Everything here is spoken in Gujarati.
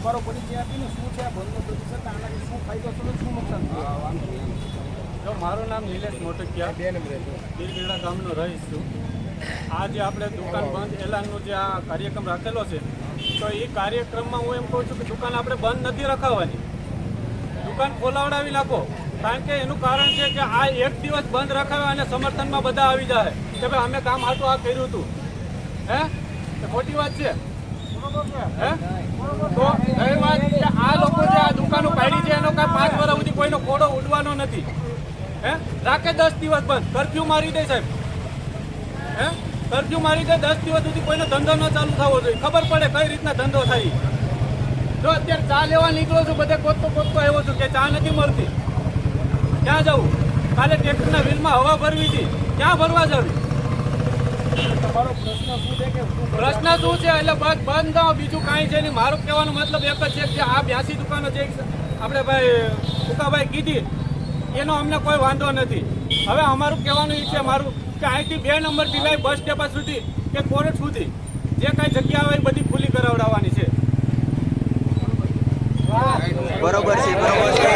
તમારો પરિચય આપીને શું છે આ બંધનો પ્રતિશત, આનાથી શું ફાયદો થયો, શું નુકસાન થયું? જો મારું નામ નિલેશ મોટકિયા, ગીરગીડા ગામનો રહીશ છું. આ જે આપણે દુકાન બંધ એલાનનો જે આ કાર્યક્રમ રાખેલો છે, તો એ કાર્યક્રમમાં હું એમ કહું છું કે દુકાન આપણે બંધ નથી રખાવવાની, દુકાન ખોલાવડાવી નાખો. કારણ કે એનું કારણ છે કે આ એક દિવસ બંધ રખાવે અને સમર્થનમાં બધા આવી જાય કે ભાઈ અમે કામ હાટું આ કર્યું હતું. હે એ ખોટી વાત છે? હે તો એ વાત કે આ લોકો જે આ દુકાનો પાડી છે એનો કાંઈ 5 વર્ષ સુધી કોઈનો ખોડો ઉડવાનો નથી. હે રાખે 10 દિવસ બંધ, કર્ફ્યુ મારી દે સાહેબ. હે કર્ફ્યુ મારી દે, 10 દિવસ સુધી કોઈનો ધંધો ન ચાલુ થવો જોઈએ, ખબર પડે કઈ રીતના ધંધો થાય. જો અત્યારે ચા લેવા નીકળો છું, બધે કોતતો આવ્યો છું કે ચા નથી મળતી, ક્યાં જવું? કાલે ટ્રેક્ટરના વ્હીલમાં હવા ભરવી હતી, ક્યાં ભરવા જવી? તમારો પ્રશ્ન શું છે કે પ્રશ્ન શું છે? એટલે બસ બંધ થાવ, બીજું કાંઈ છે નહીં. મારો કહેવાનો મતલબ એક જ છે કે આ 82 દુકાનો જે આપણે ભાઈ ઉકાભાઈ કીધી એનો અમને કોઈ વાંધો નથી. હવે અમારું કહેવાનું એ છે મારું કે અહીંથી 2 નંબરથી લઈ બસ સ્ટેપ સુધી કે કોર્ટ સુધી જે કાંઈ જગ્યા હોય એ બધી ખુલ્લી કરાવડાવવાની છે. બરોબર છે, બરોબર છે.